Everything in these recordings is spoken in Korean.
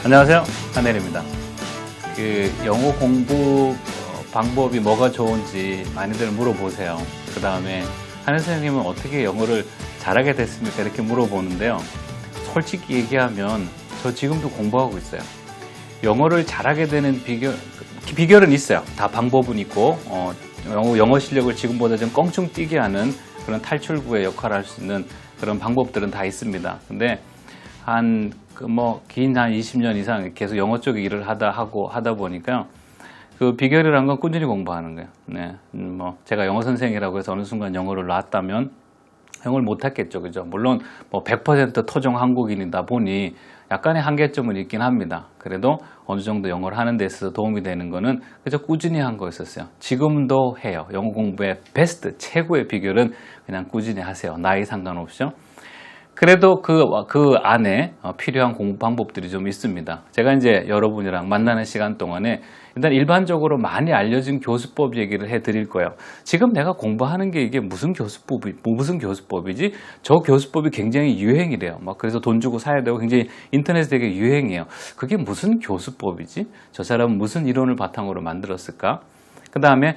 안녕하세요, 한혜리입니다. 영어 공부 방법이 뭐가 좋은지 많이들 물어보세요. 그 다음에 한혜 선생님은 어떻게 영어를 잘하게 됐습니까? 이렇게 물어보는데요. 솔직히 얘기하면 저 지금도 공부하고 있어요. 영어를 잘하게 되는 비결은 있어요. 다 방법은 있고 영어 실력을 지금보다 좀 껑충 뛰게 하는 그런 탈출구의 역할을 할 수 있는 그런 방법들은 다 있습니다. 근데 긴 한 20년 이상 계속 영어 쪽에 일을 하다 보니까 그 비결이란 건 꾸준히 공부하는 거예요. 네. 제가 영어 선생이라고 해서 어느 순간 영어를 놨다면 영어를 못했겠죠. 그죠? 물론 100% 토종 한국인이다 보니 약간의 한계점은 있긴 합니다. 그래도 어느 정도 영어를 하는 데 있어서 도움이 되는 거는 그저 꾸준히 한 거였었어요. 지금도 해요. 영어 공부의 베스트, 최고의 비결은 그냥 꾸준히 하세요. 나이 상관없이요. 그래도 그 안에 필요한 공부 방법들이 좀 있습니다. 제가 이제 여러분이랑 만나는 시간 동안에 일단 일반적으로 많이 알려진 교수법 얘기를 해드릴 거예요. 지금 내가 공부하는 게 이게 무슨 교수법이지? 저 교수법이 굉장히 유행이래요. 그래서 돈 주고 사야 되고 굉장히 인터넷에 되게 유행이에요. 그게 무슨 교수법이지? 저 사람은 무슨 이론을 바탕으로 만들었을까? 그 다음에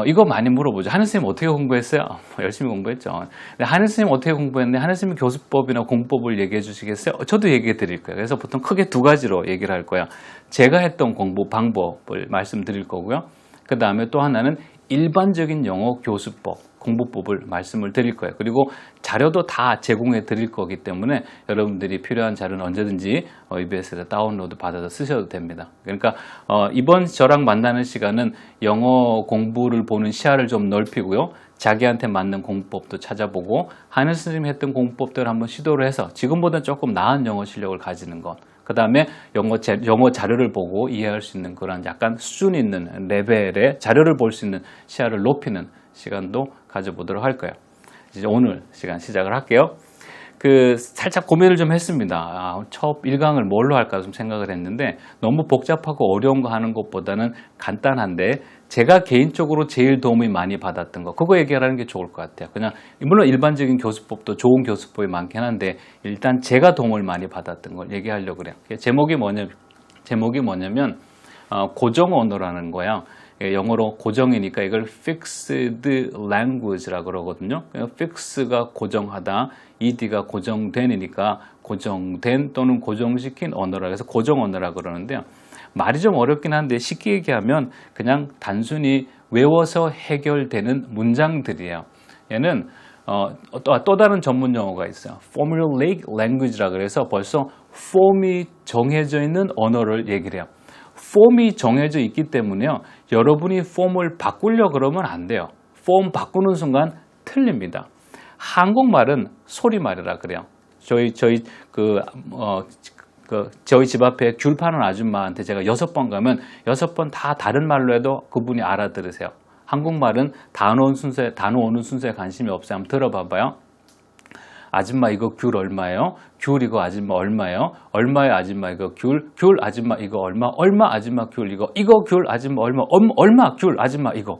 이거 많이 물어보죠. 한혜 선생님 어떻게 공부했어요? 열심히 공부했죠. 근데 한혜 선생님 어떻게 공부했는데 한혜 선생님 교수법이나 공법을 얘기해 주시겠어요? 저도 얘기해 드릴 거예요. 그래서 보통 크게 두 가지로 얘기를 할 거예요. 제가 했던 공부 방법을 말씀드릴 거고요. 그 다음에 또 하나는 일반적인 영어 교수법, 공부법을 말씀을 드릴 거예요. 그리고 자료도 다 제공해 드릴 거기 때문에 여러분들이 필요한 자료는 언제든지 EBS에서 다운로드 받아서 쓰셔도 됩니다. 그러니까 이번 저랑 만나는 시간은 영어 공부를 보는 시야를 좀 넓히고요. 자기한테 맞는 공부법도 찾아보고 한혜 선생님이 했던 공부법들을 한번 시도를 해서 지금보다 조금 나은 영어 실력을 가지는 것. 그 다음에 영어 자료를 보고 이해할 수 있는 그런 약간 수준 있는 레벨의 자료를 볼 수 있는 시야를 높이는 시간도 가져보도록 할 거예요. 이제 오늘 시간 시작을 할게요. 살짝 고민을 좀 했습니다. 첫 1강을 뭘로 할까 좀 생각을 했는데 너무 복잡하고 어려운 거 하는 것보다는 간단한데 제가 개인적으로 제일 도움이 많이 받았던 거 그거 얘기하는 게 좋을 것 같아요. 그냥 물론 일반적인 교수법도 좋은 교수법이 많긴 한데 일단 제가 도움을 많이 받았던 걸 얘기하려고 그래요. 제목이 뭐냐면 고정 언어라는 거예요. 영어로 고정이니까 이걸 fixed language라고 그러거든요. fix가 고정하다, ed가 고정된이니까 고정된 또는 고정시킨 언어라 해서 고정 언어라고 그러는데요. 말이 좀 어렵긴 한데 쉽게 얘기하면 그냥 단순히 외워서 해결되는 문장들이에요. 얘는 또 다른 전문 용어가 있어요. formulaic language라고 해서 벌써 폼이 정해져 있는 언어를 얘기를 해요. 폼이 정해져 있기 때문에요. 여러분이 폼을 바꾸려고 그러면 안 돼요. 폼 바꾸는 순간 틀립니다. 한국말은 소리말이라 그래요. 저희 집 앞에 귤 파는 아줌마한테 제가 6번 가면 6번 다 다른 말로 해도 그분이 알아들으세요. 한국말은 단어 오는 순서에 관심이 없어요. 한번 들어봐봐요. 아줌마 이거 귤 얼마예요? 귤 이거 아줌마 얼마예요? 얼마예요 아줌마 이거 귤? 귤 아줌마 이거 얼마? 얼마 아줌마 귤 이거? 이거 귤 아줌마 얼마? 얼마 귤 아줌마 이거?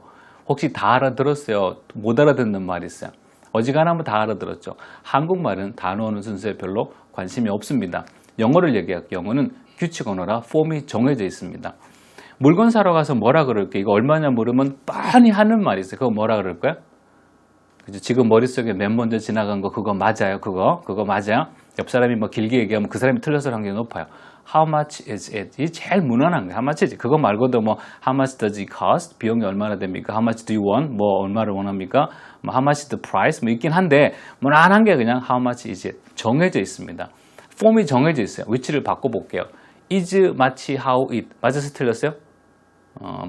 혹시 다 알아들었어요? 못 알아듣는 말 있어요? 어지간하면 다 알아들었죠. 한국말은 단어 오는 순서에 별로 관심이 없습니다. 영어를 얘기할게요. 영어는 규칙 언어라 폼이 정해져 있습니다. 물건 사러 가서 뭐라 그럴게요? 이거 얼마냐 물으면 뻔히 하는 말이 있어요. 그거 뭐라 그럴까요? 그죠? 지금 머릿속에 맨 먼저 지나간 거 그거 맞아요? 그거 맞아요? 옆 사람이 길게 얘기하면 그 사람이 틀렸을 확률이 높아요. How much is it? 이 제일 무난한 거예요. How much is it? 그거 말고도 How much does it cost? 비용이 얼마나 됩니까? How much do you want? 얼마를 원합니까? How much is the price? 있긴 한데 무난한 게 그냥 How much is it? 정해져 있습니다. 폼이 정해져 있어요. 위치를 바꿔볼게요. is 마치 how it. 맞아서 틀렸어요?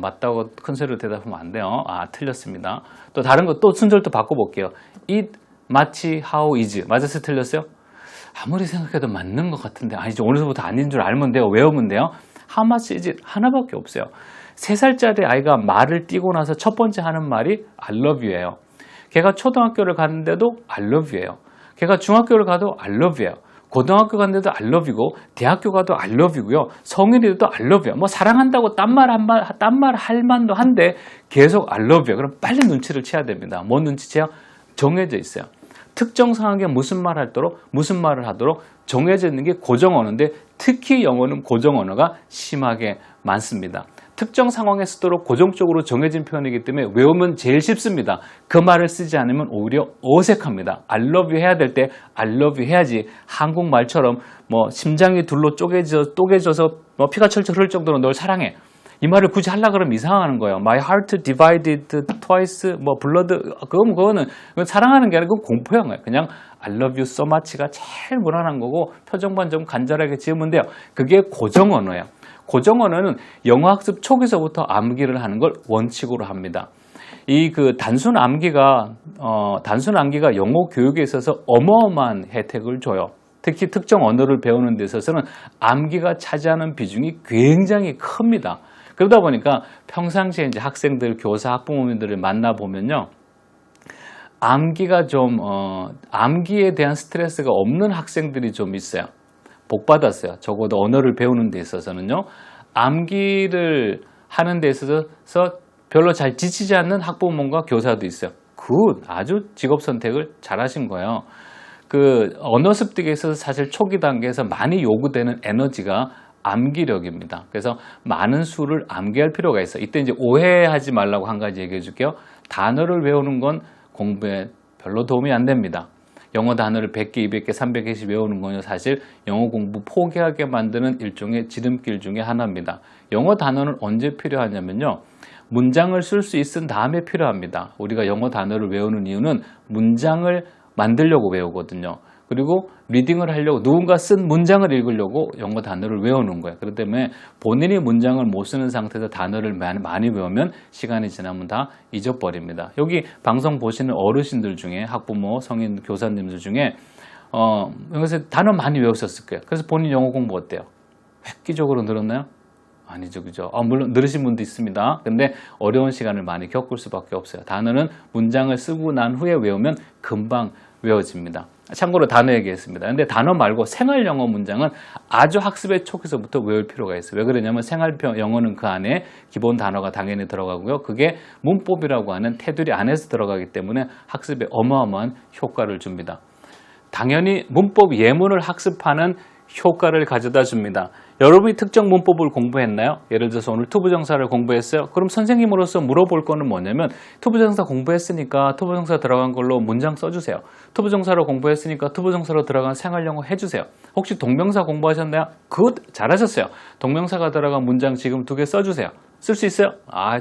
맞다고 큰 소리로 대답하면 안 돼요. 틀렸습니다. 또 다른 거 또 순서를 또 바꿔볼게요. it 마치 how is. 맞아서 틀렸어요? 아무리 생각해도 맞는 것 같은데 이제 오늘부터 아닌 줄 알면 돼요. 외우면 돼요. how much is it? 하나밖에 없어요. 3살짜리 아이가 말을 띄고 나서 첫 번째 하는 말이 I love you예요. 걔가 초등학교를 갔는데도 I love you예요. 걔가 중학교를 가도 I love you예요. 고등학교 갔는데도 I love you고 대학교 가도 I love you고요. 성인이 돼도 I love you. 사랑한다고 딴 말 할 만도 한데 계속 I love you. 그럼 빨리 눈치를 채야 됩니다. 뭔 눈치채요? 정해져 있어요. 특정 상황에 무슨 말을 하도록 정해져 있는 게 고정 언어인데 특히 영어는 고정 언어가 심하게 많습니다. 특정 상황에 쓰도록 고정적으로 정해진 표현이기 때문에 외우면 제일 쉽습니다. 그 말을 쓰지 않으면 오히려 어색합니다. I love you 해야 될 때 I love you 해야지 한국말처럼 뭐 심장이 둘로 쪼개져서 뭐 피가 철철 흐를 정도로 널 사랑해. 이 말을 굳이 하려고 그러면 이상하는 거예요. My heart divided twice, 뭐 blood, 그건 사랑하는 게 아니라 그건 공포한 거예요. 그냥 I love you so much가 제일 무난한 거고 표정만 좀 간절하게 지으면 돼요. 그게 고정 언어예요. 고정 언어는 영어 학습 초기서부터 암기를 하는 걸 원칙으로 합니다. 이 단순 암기가 영어 교육에 있어서 어마어마한 혜택을 줘요. 특히 특정 언어를 배우는 데 있어서는 암기가 차지하는 비중이 굉장히 큽니다. 그러다 보니까 평상시에 이제 학생들, 교사, 학부모님들을 만나보면요. 암기에 대한 스트레스가 없는 학생들이 좀 있어요. 복 받았어요. 적어도 언어를 배우는 데 있어서는요. 암기를 하는 데 있어서 별로 잘 지치지 않는 학부모님과 교사도 있어요. 아주 직업 선택을 잘 하신 거예요. 언어 습득에 있어서 사실 초기 단계에서 많이 요구되는 에너지가 암기력입니다. 그래서 많은 수를 암기할 필요가 있어요. 이때 이제 오해하지 말라고 한 가지 얘기해 줄게요. 단어를 외우는 건 공부에 별로 도움이 안 됩니다. 영어 단어를 100개, 200개, 300개씩 외우는 건요. 사실 영어 공부 포기하게 만드는 일종의 지름길 중에 하나입니다. 영어 단어는 언제 필요하냐면요. 문장을 쓸 수 있은 다음에 필요합니다. 우리가 영어 단어를 외우는 이유는 문장을 만들려고 외우거든요. 그리고 리딩을 하려고 누군가 쓴 문장을 읽으려고 영어 단어를 외우는 거예요. 그렇기 때문에 본인이 문장을 못 쓰는 상태에서 단어를 많이 외우면 시간이 지나면 다 잊어버립니다. 여기 방송 보시는 어르신들 중에 학부모, 성인, 교사님들 중에 여기서 단어 많이 외우셨을 거예요. 그래서 본인 영어 공부 어때요? 획기적으로 늘었나요? 아니죠, 그죠? 물론 늘으신 분도 있습니다. 근데 어려운 시간을 많이 겪을 수밖에 없어요. 단어는 문장을 쓰고 난 후에 외우면 금방 외워집니다. 참고로 단어 얘기했습니다. 근데 단어 말고 생활 영어 문장은 아주 학습의 초기서부터 외울 필요가 있어요. 왜 그러냐면 생활 영어는 그 안에 기본 단어가 당연히 들어가고요. 그게 문법이라고 하는 테두리 안에서 들어가기 때문에 학습에 어마어마한 효과를 줍니다. 당연히 문법 예문을 학습하는 효과를 가져다 줍니다. 여러분이 특정 문법을 공부했나요? 예를 들어서 오늘 투부정사를 공부했어요. 그럼 선생님으로서 물어볼 거는 뭐냐면 투부정사 공부했으니까 투부정사 들어간 걸로 문장 써주세요. 투부정사로 공부했으니까 투부정사로 들어간 생활영어 해주세요. 혹시 동명사 공부하셨나요? 굿! 잘하셨어요. 동명사가 들어간 문장 지금 2개 써주세요. 쓸 수 있어요?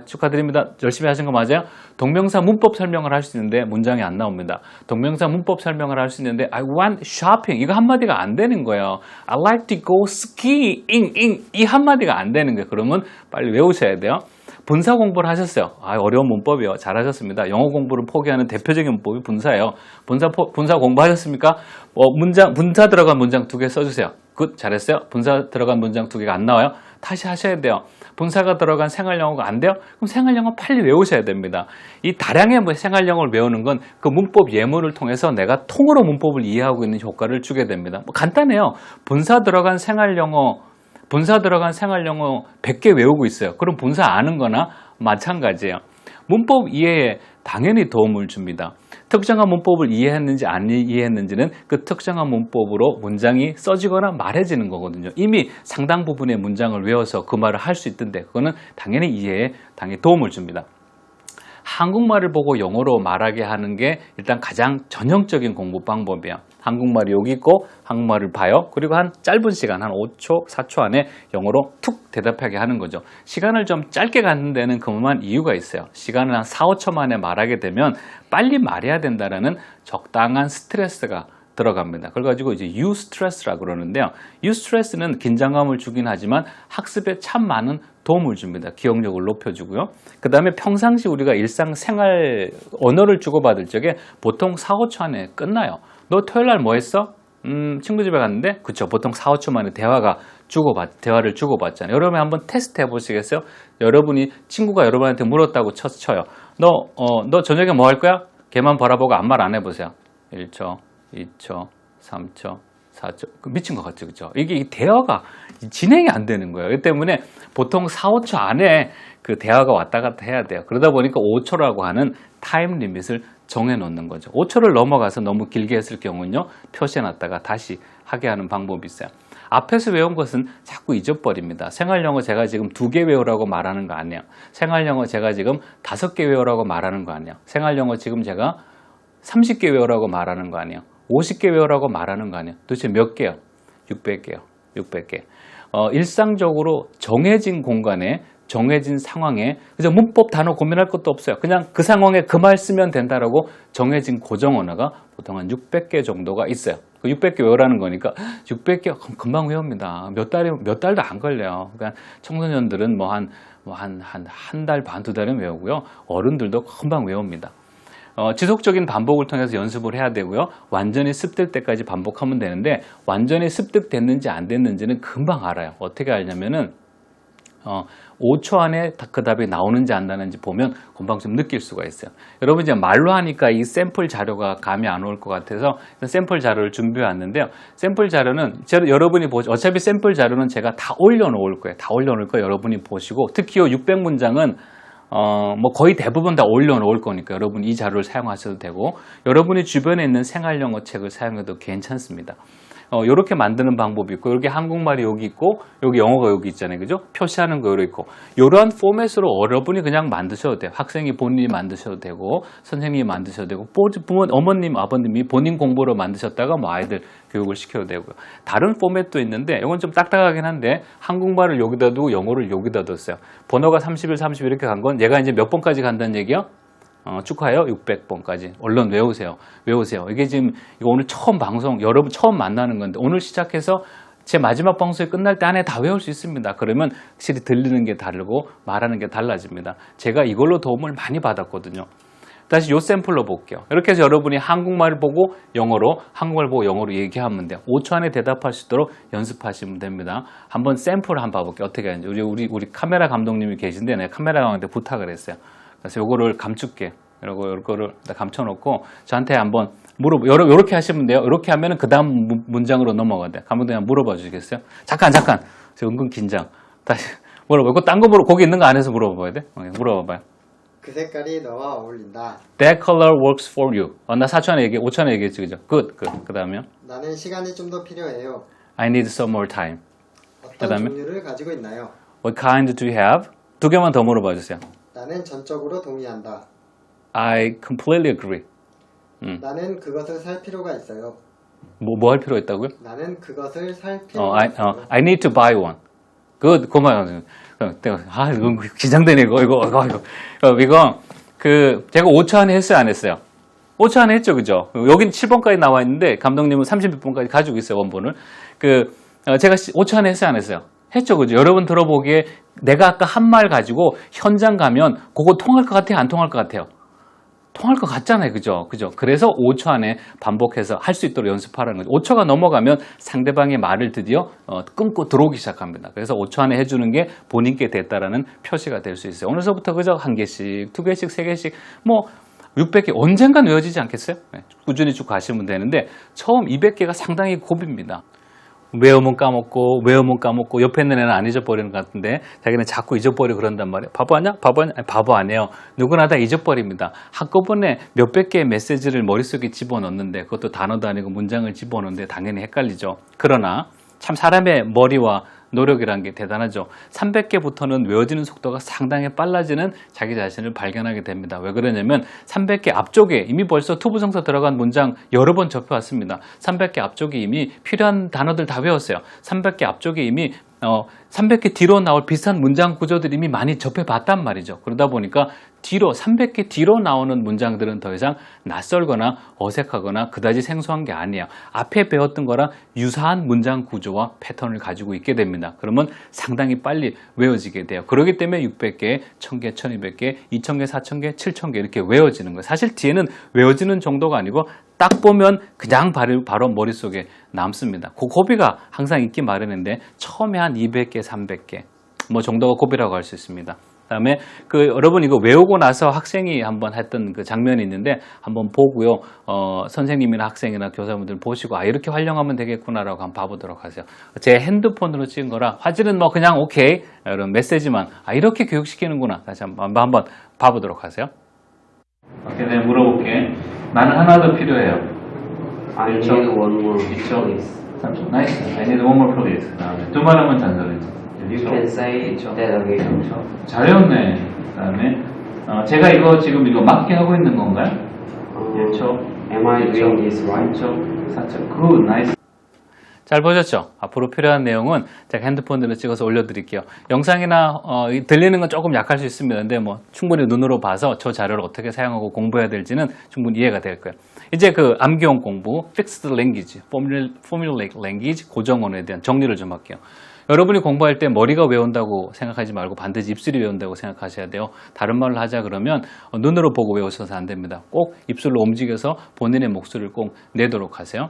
축하드립니다. 열심히 하신 거 맞아요? 동명사 문법 설명을 할 수 있는데 문장이 안 나옵니다. 동명사 문법 설명을 할 수 있는데 I want shopping 이거 한마디가 안 되는 거예요. I like to go skiing 이 한마디가 안 되는 거예요. 그러면 빨리 외우셔야 돼요. 분사 공부를 하셨어요. 어려운 문법이요. 잘하셨습니다. 영어 공부를 포기하는 대표적인 문법이 분사예요. 분사 공부하셨습니까? 분사 들어간 문장 2개 써주세요. 굿, 잘했어요. 분사 들어간 문장 2개가 안 나와요. 다시 하셔야 돼요. 분사가 들어간 생활영어가 안 돼요? 그럼 생활영어 빨리 외우셔야 됩니다. 이 다량의 생활영어를 외우는 건 그 문법 예문을 통해서 내가 통으로 문법을 이해하고 있는 효과를 주게 됩니다. 간단해요. 분사 들어간 생활영어 100개 외우고 있어요. 그럼 분사 아는 거나 마찬가지예요. 문법 이해에 당연히 도움을 줍니다. 특정한 문법을 이해했는지 안 이해했는지는 그 특정한 문법으로 문장이 써지거나 말해지는 거거든요. 이미 상당 부분의 문장을 외워서 그 말을 할 수 있던데 그거는 당연히 이해에 도움을 줍니다. 한국말을 보고 영어로 말하게 하는 게 일단 가장 전형적인 공부 방법이에요. 한국말이 여기 있고 한국말을 봐요. 그리고 한 짧은 시간, 한 5초, 4초 안에 영어로 툭 대답하게 하는 거죠. 시간을 좀 짧게 갖는 데는 그만한 이유가 있어요. 시간을 한 4, 5초 만에 말하게 되면 빨리 말해야 된다는 적당한 스트레스가 들어갑니다. 그래가지고 이제 유스트레스라고 그러는데요. 유스트레스는 긴장감을 주긴 하지만 학습에 참 많은 도움을 줍니다. 기억력을 높여주고요. 그 다음에 평상시 우리가 일상생활 언어를 주고받을 적에 보통 4, 5초 안에 끝나요. 너 토요일 날 뭐 했어? 친구 집에 갔는데? 그쵸. 보통 4, 5초 만에 대화를 주고받잖아요. 여러분 한번 테스트 해보시겠어요? 여러분이 친구가 여러분한테 물었다고 쳐요. 너 저녁에 뭐 할 거야? 걔만 바라보고 아무 말 안 해보세요. 1초, 2초, 3초, 4초. 미친 것 같죠, 그죠? 이게 대화가 진행이 안 되는 거예요. 그렇기 때문에 보통 4, 5초 안에 그 대화가 왔다 갔다 해야 돼요. 그러다 보니까 5초라고 하는 타임 리밋을 정해 놓는 거죠. 5초를 넘어가서 너무 길게 했을 경우는요, 표시해 놨다가 다시 하게 하는 방법이 있어요. 앞에서 외운 것은 자꾸 잊어버립니다. 생활영어 제가 지금 2개 외우라고 말하는 거 아니에요. 생활영어 제가 지금 5개 외우라고 말하는 거 아니에요. 생활영어 지금 제가 30개 외우라고 말하는 거 아니에요. 50개 외우라고 말하는 거 아니에요. 도대체 몇 개요? 600개요. 600개. 일상적으로 정해진 공간에 정해진 상황에 그저 문법 단어 고민할 것도 없어요. 그냥 그 상황에 그 말 쓰면 된다라고 정해진 고정 언어가 보통 한 600개 정도가 있어요. 그 600개 외우라는 거니까 600개 금방 외웁니다. 몇 달도 안 걸려요. 그러니까 청소년들은 한 달 반, 2달은 외우고요. 어른들도 금방 외웁니다. 지속적인 반복을 통해서 연습을 해야 되고요. 완전히 습득될 때까지 반복하면 되는데 완전히 습득됐는지 안 됐는지는 금방 알아요. 어떻게 알냐면은 5초 안에 그 답이 나오는지 안 나오는지 보면 금방 좀 느낄 수가 있어요. 여러분 이제 말로 하니까 이 샘플 자료가 감이 안 올 것 같아서 샘플 자료를 준비해 왔는데요. 샘플 자료는 여러분이 어차피 샘플 자료는 제가 다 올려놓을 거예요. 다 올려놓을 거예요. 여러분이 보시고 특히 이 600문장은 뭐 거의 대부분 다 올려놓을 거니까 여러분 이 자료를 사용하셔도 되고 여러분이 주변에 있는 생활영어 책을 사용해도 괜찮습니다. 이렇게 만드는 방법이 있고 이렇게 한국말이 여기 있고 여기 영어가 여기 있잖아요. 그죠? 표시하는 거 여기 있고 이러한 포맷으로 여러분이 그냥 만드셔도 돼요. 학생이 본인이 만드셔도 되고 선생님이 만드셔도 되고 어머님, 아버님이 본인 공부로 만드셨다가 뭐 아이들 교육을 시켜도 되고요. 다른 포맷도 있는데 이건 좀 딱딱하긴 한데 한국말을 여기다 두고 영어를 여기다 뒀어요. 번호가 31, 30 이렇게 간 건 얘가 이제 몇 번까지 간다는 얘기요? 축하해요. 600번까지. 얼른 외우세요. 외우세요. 이게 지금 이거 오늘 처음 방송, 여러분 처음 만나는 건데 오늘 시작해서 제 마지막 방송이 끝날 때 안에 다 외울 수 있습니다. 그러면 확실히 들리는 게 다르고 말하는 게 달라집니다. 제가 이걸로 도움을 많이 받았거든요. 다시 요 샘플로 볼게요. 이렇게 해서 여러분이 한국말을 보고 영어로, 한국말 보고 영어로 얘기하면 돼요. 5초 안에 대답할 수 있도록 연습하시면 됩니다. 한번 샘플을 한번 봐볼게요. 어떻게 하는지. 우리 카메라 감독님이 계신데 내가 카메라 감독한테 부탁을 했어요. 그래서 요거를 감출게. 이거를 감춰놓고 저한테 한번 요렇게 하시면 돼요. 이렇게 하면은 그 다음 문장으로 넘어가야 돼. 감독님 한번 물어봐 주시겠어요? 잠깐. 저 은근 긴장. 다시 물어봐. 이거 딴 거 거기 있는 거 안에서 물어봐야 돼. 물어봐봐요. 그 색깔이 너와 어울린다. That color works for you. 나 5초 안에 얘기했지, 그죠? Good. 그 다음에요. 나는 시간이 좀 더 필요해요. I need some more time. 어떤 그다음에? 종류를 가지고 있나요? What kind do you have? 2개만 더 물어봐 주세요. 나는 전적으로 동의한다. I completely agree. 나는 그것을 살 필요가 있어요. 뭐 할 필요 있다고요? 나는 그것을 살 필요가 있어요. I need to buy one. Good. 고마워요. 이거 긴장되네, 이거. 제가 5초 안에 했어요, 안 했어요? 5초 안에 했죠, 그죠? 여긴 7번까지 나와 있는데, 감독님은 36번까지 가지고 있어요, 원본을. 제가 5초 안에 했어요, 안 했어요? 했죠, 그죠? 여러분 들어보기에 내가 아까 한 말 가지고 현장 가면 그거 통할 것 같아요, 안 통할 것 같아요? 통할 것 같잖아요, 그죠? 그래서 5초 안에 반복해서 할 수 있도록 연습하라는 거죠. 5초가 넘어가면 상대방의 말을 드디어 끊고 들어오기 시작합니다. 그래서 5초 안에 해주는 게 본인께 됐다라는 표시가 될 수 있어요. 오늘서부터 그죠? 1개씩, 2개씩, 3개씩, 600개 언젠간 외워지지 않겠어요? 네, 꾸준히 쭉 가시면 되는데 처음 200개가 상당히 고비입니다. 외우면 까먹고 옆에 있는 애는 안 잊어버리는 것 같은데 자기는 자꾸 잊어버리고 그런단 말이에요. 바보 아니야? 아니, 바보 아니에요. 누구나 다 잊어버립니다. 한꺼번에 몇백 개의 메시지를 머릿속에 집어넣는데 그것도 단어도 아니고 문장을 집어넣는데 당연히 헷갈리죠. 그러나 참 사람의 머리와 노력이라는 게 대단하죠. 300개부터는 외워지는 속도가 상당히 빨라지는 자기 자신을 발견하게 됩니다. 왜 그러냐면 300개 앞쪽에 이미 벌써 투부정사 들어간 문장 여러 번 접해왔습니다. 300개 앞쪽에 이미 필요한 단어들 다 외웠어요. 300개 앞쪽에 이미 300개 뒤로 나올 비슷한 문장 구조들이 이미 많이 접해봤단 말이죠. 그러다 보니까 300개 뒤로 나오는 문장들은 더 이상 낯설거나 어색하거나 그다지 생소한 게 아니에요. 앞에 배웠던 거랑 유사한 문장 구조와 패턴을 가지고 있게 됩니다. 그러면 상당히 빨리 외워지게 돼요. 그렇기 때문에 600개, 1000개, 1200개, 2000개, 4000개, 7000개 이렇게 외워지는 거예요. 사실 뒤에는 외워지는 정도가 아니고 딱 보면 그냥 바로 머릿속에 남습니다. 그 고비가 항상 있기 마련인데 처음에 한 200개, 300개 정도가 고비라고 할 수 있습니다. 그다음에 여러분 이거 외우고 나서 학생이 한번 했던 그 장면이 있는데 한번 보고요. 선생님이나 학생이나 교사분들 보시고 이렇게 활용하면 되겠구나라고 한번 봐보도록 하세요. 제 핸드폰으로 찍은 거라 화질은 그냥 오케이 이런 메시지만 이렇게 교육시키는구나 다시 한번 봐보도록 하세요. 오케이, 내가 물어볼게. 나는 하나 더 필요해요. I need 있죠? one more, 있죠? please. 나이스. I need one more please. 그다음에 두 말하면 잔소리지. You can say that again. 잘 외웠네. 그다음에 제가 이거 지금 이거 맞게 하고 있는 건가요? 그렇죠. Am I doing this right? 그렇죠. 4점. 굿, 나이스. 잘 보셨죠? 앞으로 필요한 내용은 제가 핸드폰으로 찍어서 올려드릴게요. 영상이나 들리는 건 조금 약할 수 있습니다. 근데 뭐 충분히 눈으로 봐서 저 자료를 어떻게 사용하고 공부해야 될지는 충분히 이해가 될 거예요. 이제 그 암기용 공부, Fixed Language, Formulaic Language, 고정언어에 대한 정리를 좀 할게요. 여러분이 공부할 때 머리가 외운다고 생각하지 말고 반드시 입술이 외운다고 생각하셔야 돼요. 다른 말을 하자 그러면 눈으로 보고 외우셔서 안 됩니다. 꼭 입술로 움직여서 본인의 목소리를 꼭 내도록 하세요.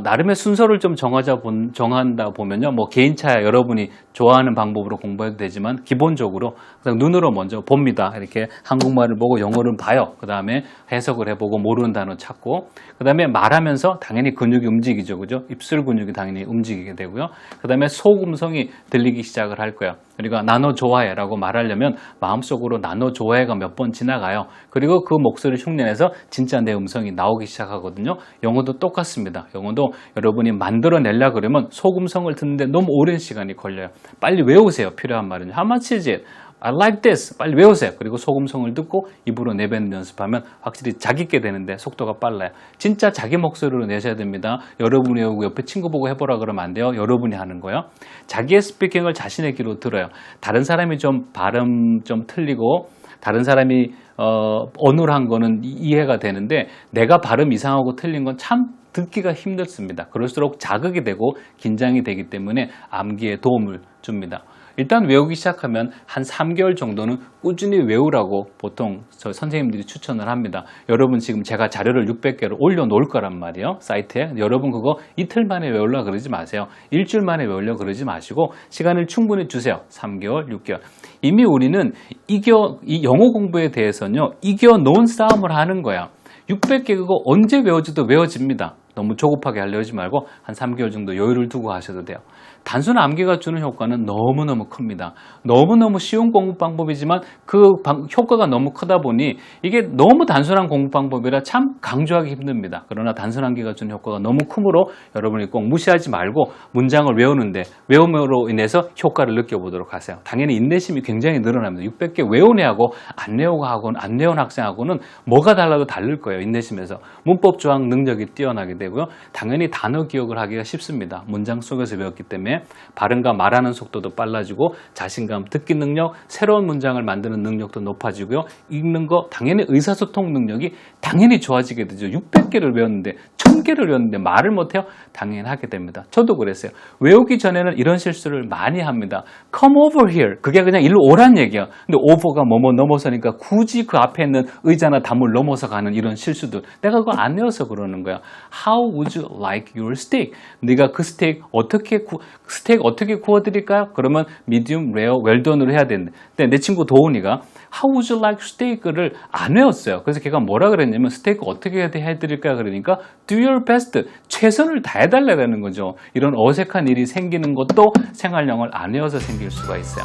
나름의 순서를 좀 정한다 보면요. 뭐 개인차야 여러분이 좋아하는 방법으로 공부해도 되지만 기본적으로 그냥 눈으로 먼저 봅니다. 이렇게 한국말을 보고 영어를 봐요. 그 다음에 해석을 해보고 모르는 단어 찾고 그 다음에 말하면서 당연히 근육이 움직이죠. 그죠? 입술 근육이 당연히 움직이게 되고요. 그 다음에 소음성이 들리기 시작을 할 거예요. 그러니까 나너 좋아해 라고 말하려면 마음속으로 나너 좋아해가 몇 번 지나가요. 그리고 그 목소리를 흉내내서 진짜 내 음성이 나오기 시작하거든요. 영어도 똑같습니다. 영어도 여러분이 만들어내려고 그러면 소음성을 듣는데 너무 오랜 시간이 걸려요. 빨리 외우세요. 필요한 말은. How much is it? I like this. 빨리 외우세요. 그리고 소음성을 듣고 입으로 내뱉는 연습하면 확실히 자기 있게 되는데 속도가 빨라요. 진짜 자기 목소리로 내셔야 됩니다. 여러분이 외우고 옆에 친구 보고 해보라 그러면 안 돼요. 여러분이 하는 거요. 자기의 스피킹을 자신의 귀로 들어요. 다른 사람이 좀 발음 좀 틀리고 다른 사람이 어눌한 거는 이해가 되는데 내가 발음 이상하고 틀린 건 참 듣기가 힘들습니다. 그럴수록 자극이 되고 긴장이 되기 때문에 암기에 도움을 줍니다. 일단 외우기 시작하면 한 3개월 정도는 꾸준히 외우라고 보통 저 선생님들이 추천을 합니다. 여러분 지금 제가 자료를 600개를 올려놓을 거란 말이에요. 사이트에. 여러분 그거 이틀 만에 외우려고 그러지 마세요. 일주일 만에 외우려고 그러지 마시고 시간을 충분히 주세요. 3개월, 6개월. 이미 우리는 이 영어 공부에 대해서는요. 이겨놓은 싸움을 하는 거야. 600개 그거 언제 외워져도 외워집니다. 너무 조급하게 하려지 말고 한 3개월 정도 여유를 두고 하셔도 돼요. 단순 암기가 주는 효과는 너무너무 큽니다. 너무너무 쉬운 공부 방법이지만 그 효과가 너무 크다 보니 이게 너무 단순한 공부 방법이라 참 강조하기 힘듭니다. 그러나 단순 암기가 주는 효과가 너무 크므로 여러분이 꼭 무시하지 말고 문장을 외우는데 외움으로 인해서 효과를 느껴보도록 하세요. 당연히 인내심이 굉장히 늘어납니다. 600개 외운 애하고 안 외운 학생하고는 뭐가 달라도 다를 거예요. 인내심에서. 문법 조항 능력이 뛰어나게 되고요. 당연히 단어 기억을 하기가 쉽습니다. 문장 속에서 외웠기 때문에 발음과 말하는 속도도 빨라지고 자신감, 듣기 능력, 새로운 문장을 만드는 능력도 높아지고요. 읽는 거 당연히 의사소통 능력이 당연히 좋아지게 되죠. 600개를 외웠는데 1000개를 외웠는데 말을 못해요? 당연히 하게 됩니다. 저도 그랬어요. 외우기 전에는 이런 실수를 많이 합니다. Come over here. 그게 그냥 일로 오란 얘기야. 근데 over가 뭐뭐 넘어서니까 굳이 그 앞에 있는 의자나 담을 넘어서 가는 이런 실수들. 내가 그거 안 외워서 그러는 거야. How would you like your steak? 네가 그 스테이크 어떻게 구워드릴까요? 그러면 medium, rare, well done으로 해야 되는데 근데 내 친구 도훈이가 How would you like steak를 안 외웠어요. 그래서 걔가 뭐라 그랬냐면 스테이크 어떻게 해드릴까요? 그러니까 do your best. 최선을 다해달라는 거죠. 이런 어색한 일이 생기는 것도 생활영어를 안 외워서 생길 수가 있어요.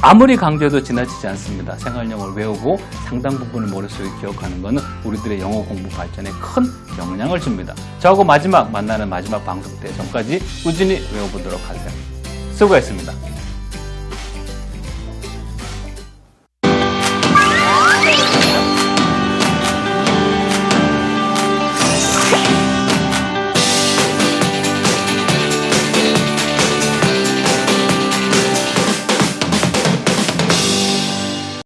아무리 강조해도 지나치지 않습니다. 생활영어를 외우고 상당 부분을 머릿속에 기억하는 것은 우리들의 영어 공부 발전에 큰 영향을 줍니다. 저하고 만나는 마지막 방송 때 전까지 꾸준히 외워보도록 하세요. 수고했습니다.